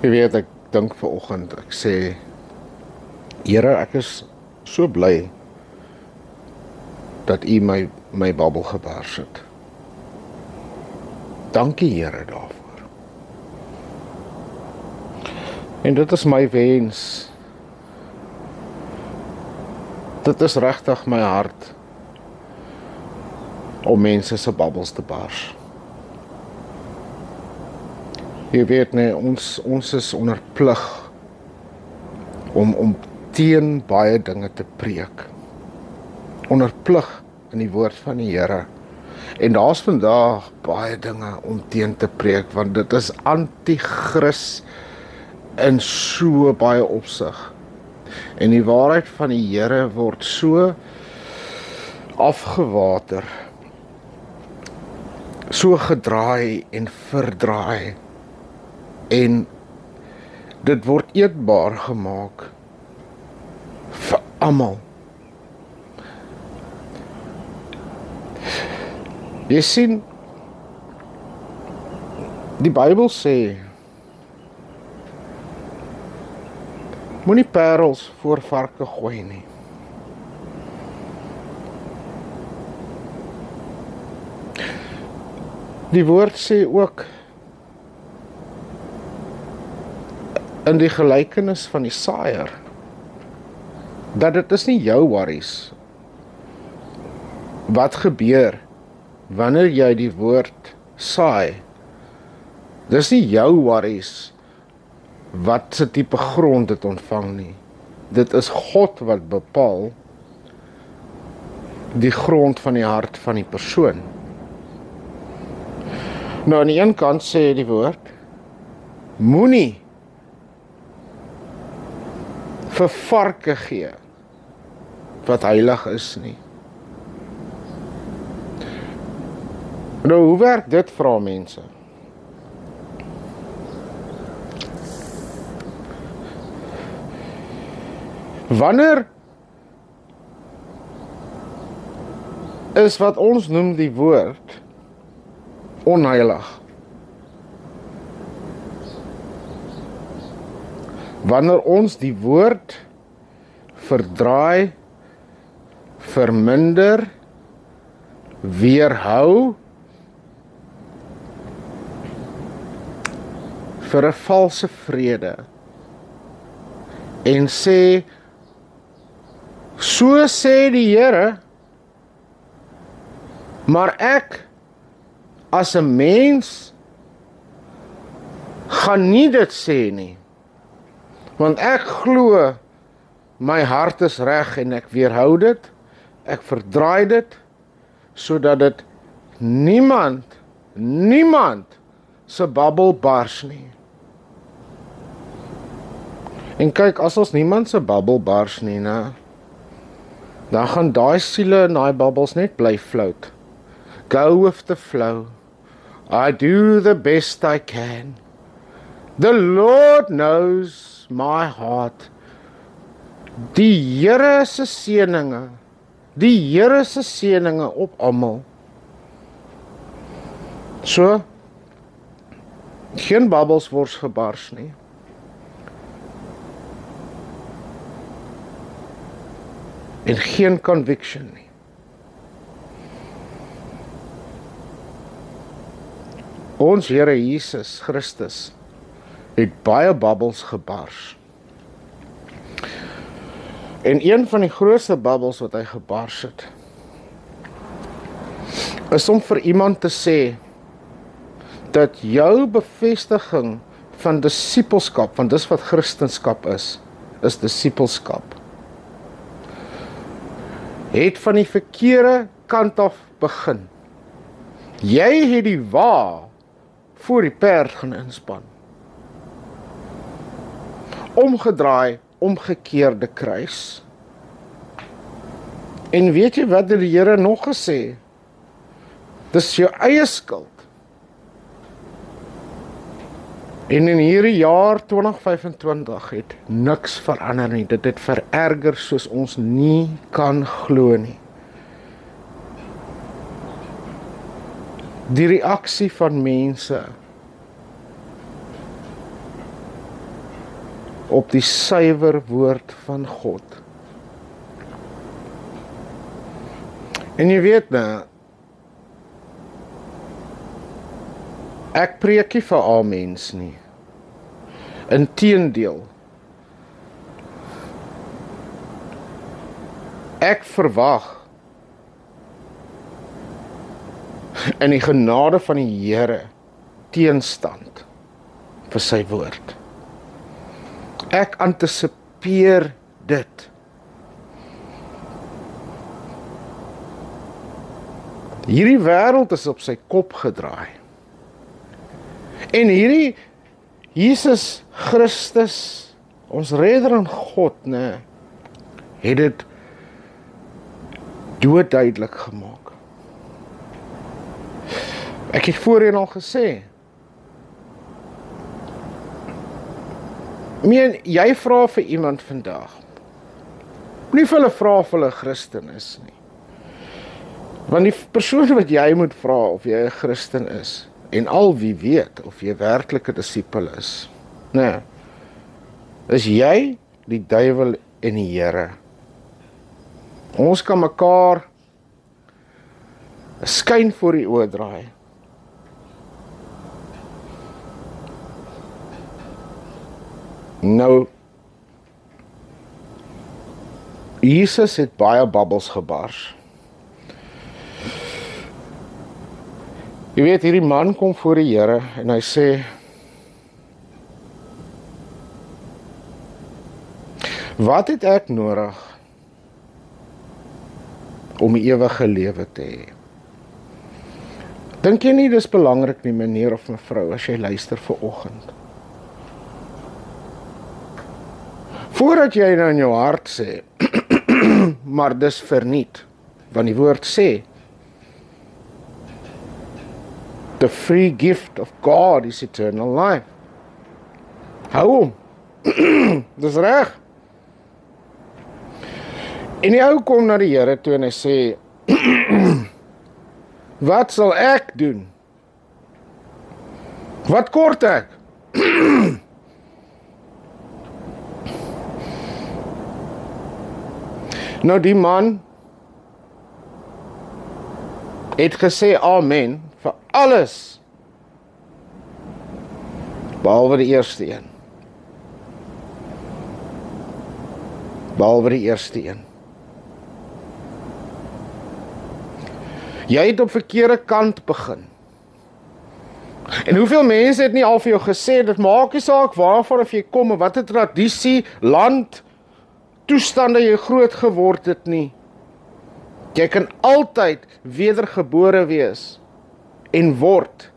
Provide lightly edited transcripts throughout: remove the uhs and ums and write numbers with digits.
Jy weet, ek dink vanoggend, ek sê, Here, ek is so bly dat U my babbel gebars het. Dankie Here daarvoor. En dit is my wens. Dit is regtig my hart om mense se babbels te bars. Jy weet nie, ons is onder plig om teen baie dinge te preek. Onder plig in die woord van die Here. En daar's vandag baie dinge om teen te preek, want dit is anti-kris in so baie opsig. En die waarheid van die Here word so afgewater, so gedraai en verdraai, en dit word eetbaar gemaak vir almal. Jy sien, die Bybel sê, moenie parels voor varke gooi nie. Die woord sê ook in die gelykenis van die saaier, dat dit is nie jou worries wat gebeur wanneer jy die woord saai. Dis nie jou worries wat se tipe grond dit ontvang nie. Dit is God wat bepaal die grond van die hart van die persoon. Nou aan die een kant sê die woord, moenie vir varke gee wat heilig is nie. Nou, hoe werk dit, vra mense? Wanneer is wat ons noem die woord onheilig? Wanneer ons die woord verdraai, verminder, weerhou, vir 'n valse vrede, en sê, so sê die Here, maar ek, as 'n mens, gaan nie dit sê nie, want ek glo, my hart is reg en ek weerhou dit, ek verdraai dit, sodat dit niemand se babbel bars nie. En kyk, as ons niemand se babbel bars nie, dan gaan daai siele en daai babbels net bly float. Go with the flow. I do the best I can. The Lord knows my heart. Die Here se seëninge op almal. So, geen babbels word gebars nie. En geen conviction nie. Ons Here Jesus Christus het baie babbels gebars. En een van die grootste babbels wat hy gebars het, is om vir iemand te sê, dat jou bevestiging van disippelskap, want dis wat Christendom is disippelskap, het van die verkeerde kant af begin. Jy het die wa voor die perd gaan inspan. Omgedraai, omgekeerde kruis. En weet jy wat die Here nog gesê? Dis jou eie skuld. En in hierdie jaar 2025 het niks verander nie. Dit het vererger soos ons nie kan glo nie. Die reaksie van mense op die suiwer woord van God. En jy weet nou, ek preek nie vir al mens nie. Inteendeel, ek verwag in die genade van die Here teenstand vir sy woord. Ek antisipeer dit. Hierdie wêreld is op sy kop gedraai. En hierdie Jesus Christus, ons redder en God, het dit doodduidelik gemaak. Ek het voorheen al gesê, jy vra vir iemand vandag, nie vir hulle vra of hulle Christen is nie. Want die persoon wat jy moet vra of jy 'n Christen is, en al wie weet of jy werklik 'n disipel is, is jy, die duiwel en die Here. Ons kan mekaar 'n skyn voor die oë draai. Nou, Jesus het baie babbels gebars. Jy weet, hierdie man kom voor die Here en hy sê, wat het ek nodig om die ewige lewe te hê? Dink jy nie dis belangrik nie, meneer of mevrou, as jy luister vanoggend? Voordat jy nou in jou hart sê, maar dis verniet, want die woord sê, the free gift of God is eternal life. Hou hom. Dis reg. En die ou kom na die Here toe en hy sê, wat sal ek doen? Wat kort ek? Nou die man het gesê amen vir alles, behalwe die eerste een. Behalwe die eerste een. Jy het op verkeerde kant begin. En hoeveel mense het nie al vir jou gesê, dit maak nie saak waarvan of jy kom, en wat 'n tradisie, land, toestande jy groot geword het nie. Jy kan altyd wedergebore wees en word.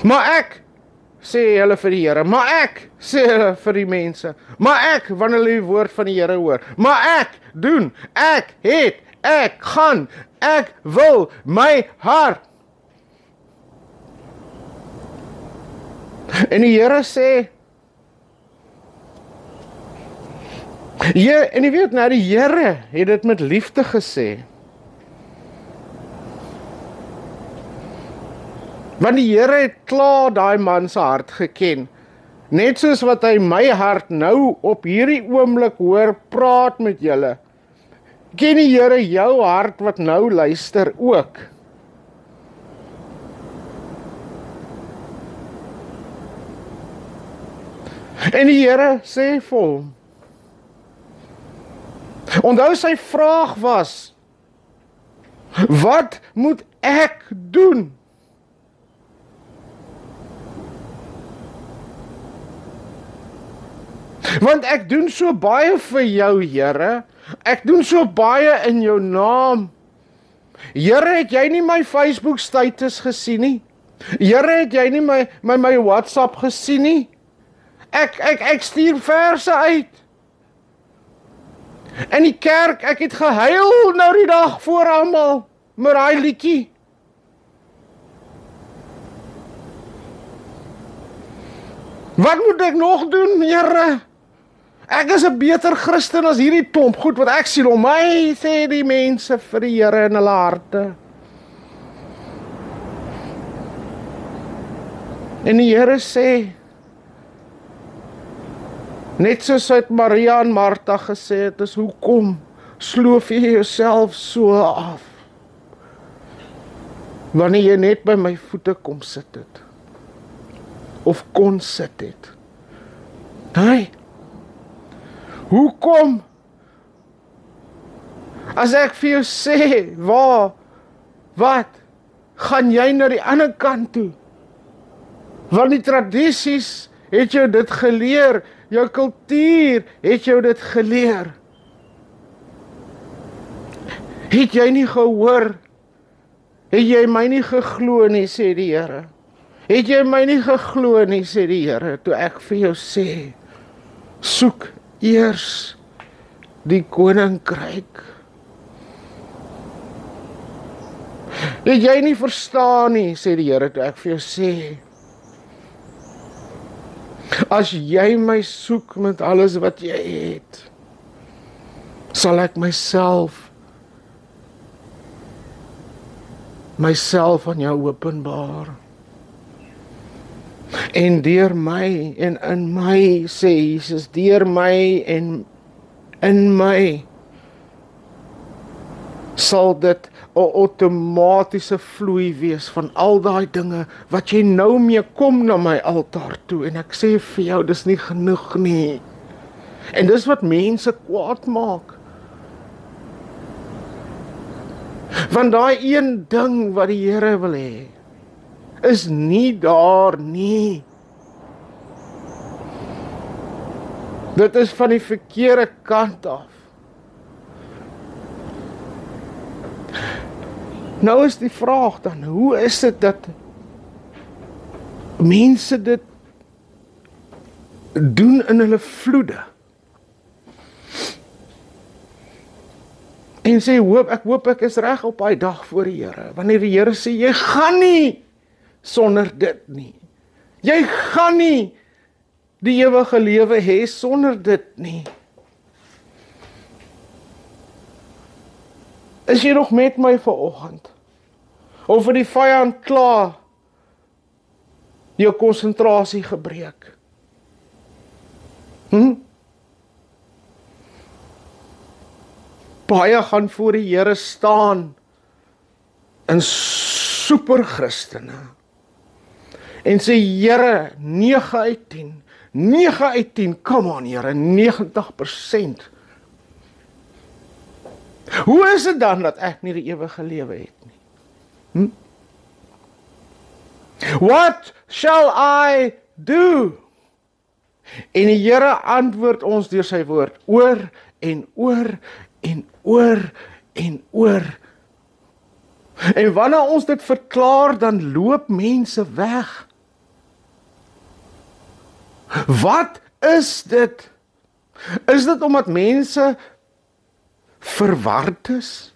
Maar ek, sê hulle vir die Here, maar ek, sê hulle vir die mense, maar ek, wanneer hulle die woord van die Here hoor, maar ek doen, ek het, ek gaan, ek wil, my hart. En die Here sê, en jy weet nou, die Here het dit met liefde gesê. Want die Here het klaar daai man se hart geken. Net soos wat hy my hart nou op hierdie oomblik hoor praat met julle. Ken die Here jou hart wat nou luister ook. En die Here sê vir hom, onthou sy vraag was, wat moet ek doen? Want ek doen so baie vir jou, Here. Ek doen so baie in jou naam. Here, het jy nie my Facebook status gesien nie? Here, het jy nie my WhatsApp gesien nie? Ek stuur verse uit. In die kerk, ek het gehuil nou die dag voor almal, met daai liedjie. Wat moet ek nog doen, Here? Ek is 'n beter Christen as hierdie klomp goed wat ek sien om my, sê die mense vir die Here in hulle harte. En die Here sê, net soos uit Maria en Martha gesê het, is hoekom sloof jy jouself so af? Wanneer jy net by my voete kom sit het, of kon sit het. Nee, hoekom? As ek vir jou sê, wat? Gaan jy na die ander kant toe? Want die tradisies het jou dit geleer, jou kultuur het jou dit geleer. Het jy nie gehoor? Het jy my nie geglo nie, sê die Here. Het jy my nie geglo nie, sê die Here, toe ek vir jou sê, soek eers die koninkryk. Het jy nie verstaan nie, sê die Here, toe ek vir jou sê, as jy my soek met alles wat jy het, sal ek myself aan jou openbaar. En deur my en in my, sê Jesus, deur my en in my, sal dit 'n outomatiese vloei wees van al daai dinge wat jy nou mee kom na my altaar toe. En ek sê vir jou, dis nie genoeg nie. En dis wat mense kwaad maak. Want daai een ding wat die Here wil hê, is nie daar nie. Dit is van die verkeerde kant af. Nou is die vraag dan, hoe is dit dat mense dit doen in hulle vloede? En sê, ek hoop ek is reg op daai dag voor die Here. Wanneer die Here sê, jy gaan nie sonder dit nie. Jy gaan nie die ewige lewe hê sonder dit nie. Is jy nog met my vanoggend? Of het die vyand klaar jou konsentrasie gebreek? Baie gaan voor die Here staan in super Christene en sê, Here, 9 uit 10, 9 uit 10, come on Here, 90%. Hoe is dit dan dat ek nie die ewige lewe het nie? What shall I do? En die Here antwoord ons deur sy woord, oor en oor en oor en oor. En wanneer ons dit verklaar, dan loop mense weg. Wat is dit? Is dit omdat mense verward is?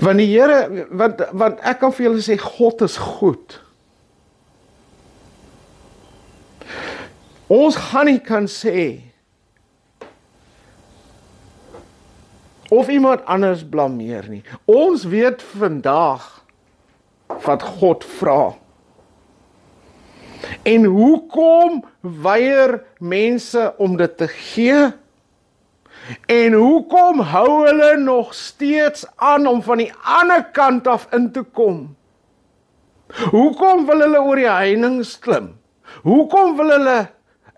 Want die Here, want ek kan vir julle sê, God is goed. Ons gaan nie kan sê, of iemand anders blameer nie. Ons weet vandag wat God vra. En hoekom weier mense om dit te gee? En hoekom hou hulle nog steeds aan om van die ander kant af in te kom? Hoekom wil hulle oor die heining klim? Hoekom wil hulle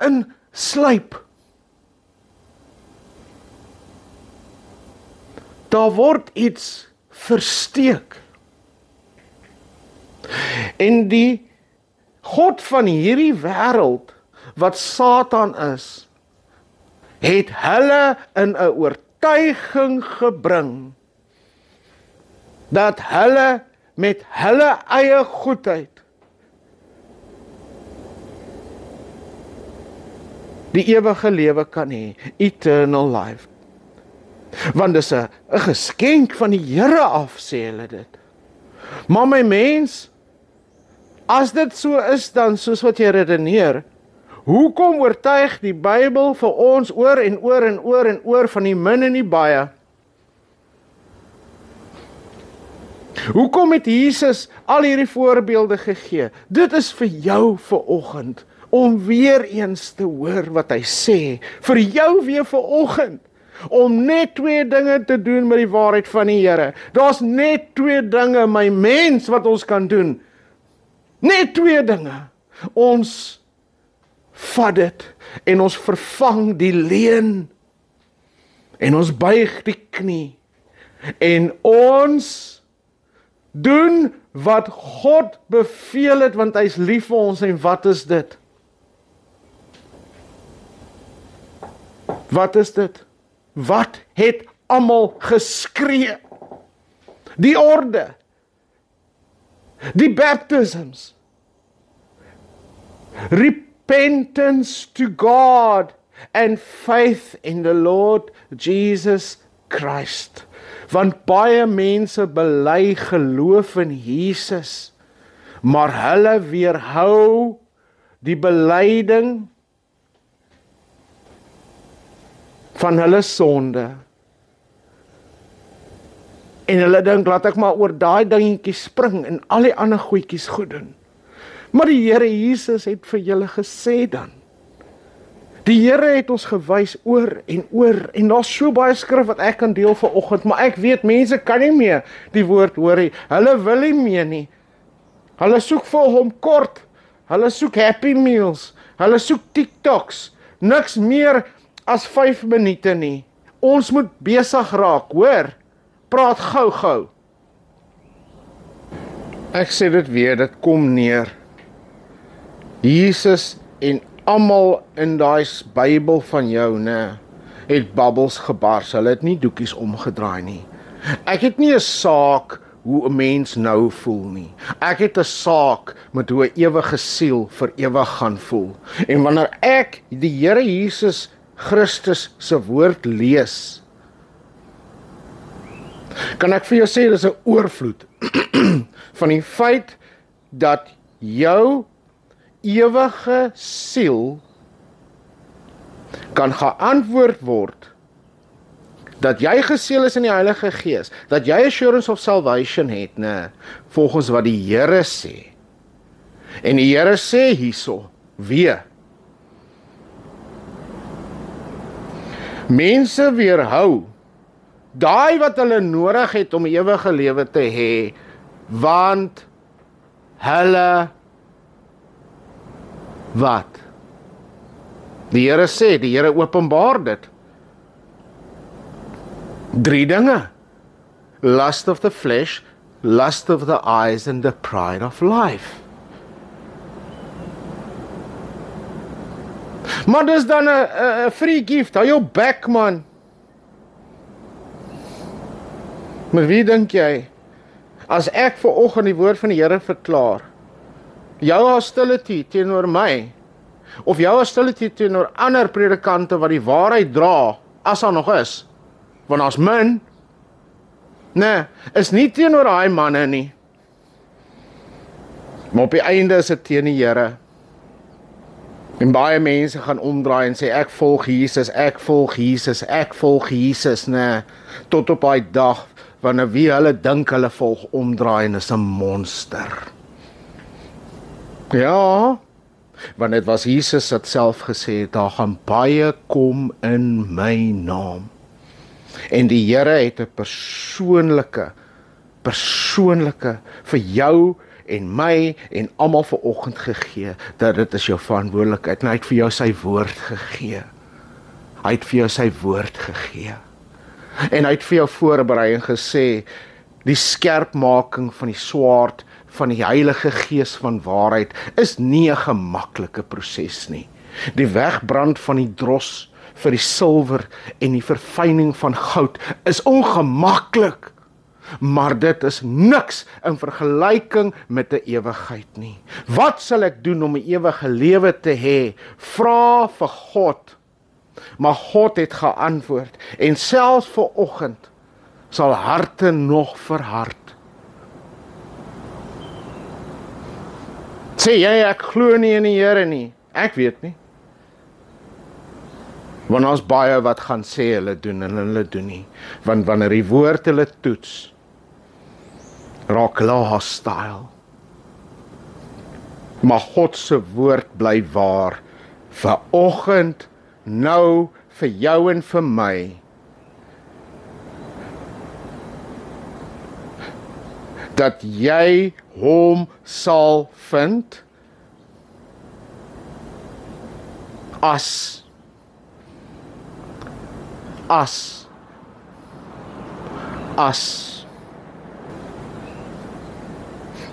insluip? Daar word iets versteek. En die God van hierdie wêreld, wat Satan is, het hulle in 'n oortuiging gebring, dat hulle met hulle eie goedheid die ewige lewe kan hê, eternal life. Want dis 'n geskenk van die Here af, sê hulle dit. Maar my mens, as dit so is dan soos wat jy redeneer, hoekom oortuig die Bybel vir ons oor en oor en oor en oor van die min en die baie? Hoekom het Jesus al hierdie voorbeelde gegee? Dit is vir jou vanoggend, om weer eens te hoor wat hy sê, vir jou weer vanoggend, om net 2 dinge te doen met die waarheid van die Here. Daar's net 2 dinge, my mens, wat ons kan doen. Net 2 dinge. Ons vat dit en ons vervang die leuen en ons buig die knie en ons doen wat God beveel het, want hy is lief vir ons. En wat is dit? Wat is dit? Wat het almal geskree? Die orde, die baptisms, repentance to God and faith in the Lord Jesus Christ. Want baie mense bely geloof in Jesus, maar hulle weerhou die belyding van hulle sonde. En hulle dink, laat ek maar oor daai dingetjie spring en al die ander goedjies goed doen. Maar die Here Jesus het vir julle gesê dan. Die Here het ons gewys oor, en daar's so baie skrif wat ek kan deel vanoggend, maar ek weet mense kan nie meer die woord hoor nie. Hulle wil nie meer nie. Hulle soek vir hom kort. Hulle soek Happy Meals. Hulle soek TikToks. Niks meer as 5 minute nie. Ons moet besig raak, hoor? Praat gou. Ek sê dit weer, dit kom neer. Jesus en almal in daai Bybel van jou, het babbels gebars. Hulle het nie doekies omgedraai nie. Ek het nie 'n saak hoe 'n mens nou voel nie. Ek het 'n saak met hoe 'n ewige siel vir ewig gaan voel. En wanneer ek die Here Jesus Christus se woord lees, kan ek vir jou sê, dis 'n oorvloed van die feit dat jou ewige siel kan geantwoord word, dat jy geseël is in die Heilige Gees, dat jy assurance of salvation het, volgens wat die Here sê. En die Here sê hierso, mense weerhou daai wat hulle nodig het om ewige lewe te hê, want hulle wat? Die Here sê, die Here openbaar dit. 3 dinge. Lust of the flesh, lust of the eyes and the pride of life. Maar dis dan 'n free gift. Hou jou bek, man. Maar wie dink jy, as ek vanoggend die woord van die Here verklaar, jou hostility teenoor my, of jou hostility teenoor ander predikante wat die waarheid dra, as daar nog is, want daar's min, is nie teenoor daai manne nie, maar op die einde is dit teen die Here. En baie mense gaan omdraai en sê, ek volg Jesus, tot op daai dag, wanneer wie hulle dink hulle volg omdraai en is 'n monster. Ja, want dit was Jesus wat self gesê het, daar gaan baie kom in my naam. En die Here het 'n persoonlike vir jou en my en almal vanoggend gegee, dat dit is jou verantwoordelikheid. En hy het vir jou sy woord gegee. En hy het vir jou voorberei en gesê, die skerpmaking van die swaard van die Heilige Gees van waarheid is nie 'n gemaklike proses nie. Die wegbrand van die dros vir die silwer en die verfyning van goud is ongemaklik, maar dit is niks in vergelyking met 'n ewigheid nie. Wat sal ek doen om 'n ewige lewe te hê? Vra vir God. Maar God het geantwoord, en selfs vanoggend sal harte nog verhard. Sê jy, ek glo nie in die Here nie. Ek weet nie. Want ons baie wat gaan sê hulle doen en hulle doen nie. Want wanneer die woord hulle toets, raak hulle hostile. Maar God se woord bly waar, vanoggend, nou, vir jou en vir my. Dat jy hom sal vind, as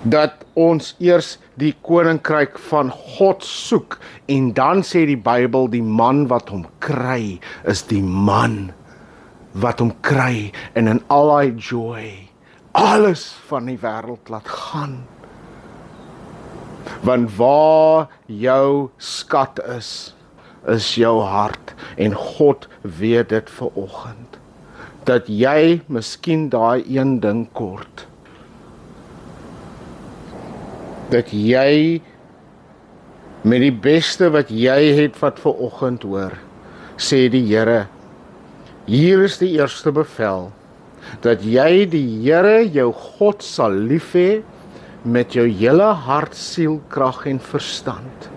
dat ons eers die koninkryk van God soek, en dan sê die Bybel, die man wat hom kry, is die man wat hom kry, en in al die joy, alles van die wêreld laat gaan. Want waar jou skat is jou hart, en God weet dit vanoggend, dat jy miskien daai een ding kort, dat jy met die beste wat jy het wat vanoggend hoor, sê die Here, hier is die eerste bevel, dat jy die Here jou God sal lief hê met jou hele hart, siel, krag en verstand.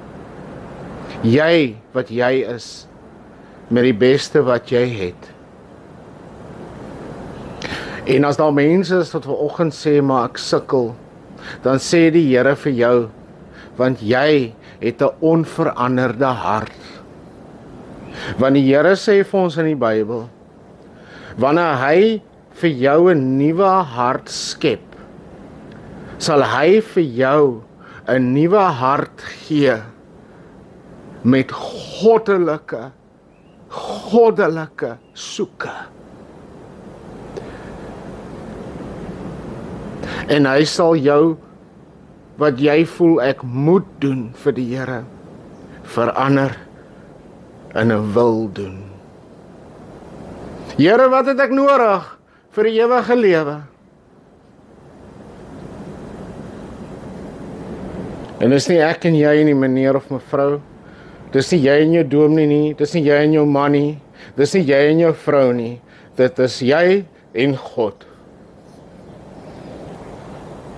Jy wat jy is, met die beste wat jy het. En as daar mense is wat vanoggend sê, maar ek sukkel, dan sê die Here vir jou, want jy het 'n onveranderde hart. Want die Here sê vir ons in die Bybel, wanneer hy vir jou 'n nuwe hart skep, sal hy vir jou 'n nuwe hart gee met goddelike soeke. En hy sal jou, wat jy voel ek moet doen vir die Here, verander in 'n wil doen. Here, wat het ek nodig vir die ewige lewe? En dis nie ek en jy nie, meneer of mevrou. Dis nie jy en jou dominee nie, dis nie jy en jou man nie, dis nie jy en jou vrou nie. Dit is jy en God.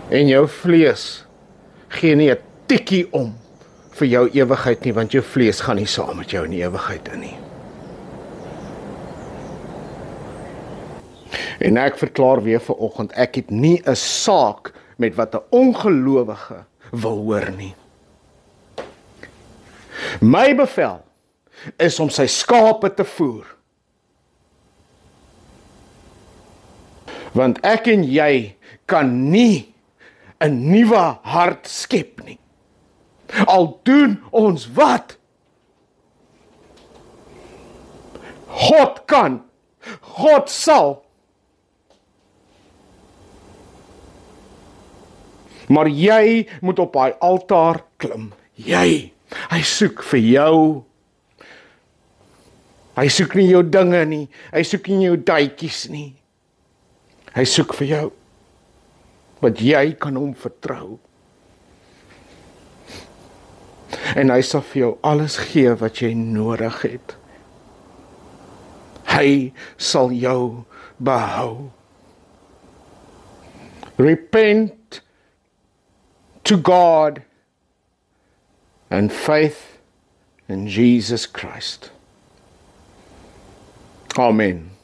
En jou vlees gee nie 'n tikkie om vir jou ewigheid nie, want jou vlees gaan nie saam met jou in die ewigheid in nie. En ek verklaar weer vanoggend, ek het nie 'n saak met wat 'n ongelowige wil hoor nie. My bevel is om sy skape te voer. Want ek en jy kan nie 'n nuwe hart skep nie. Al doen ons wat. God kan, God sal. Maar jy moet op daai altaar klim. Jy, hy soek vir jou. Hy soek nie jou dinge nie, hy soek nie jou duitjies nie. Hy soek vir jou, want jy kan hom vertrou. En hy sal vir jou alles gee wat jy nodig het. Hy sal jou behou. Repent to God and faith in Jesus Christ. Amen.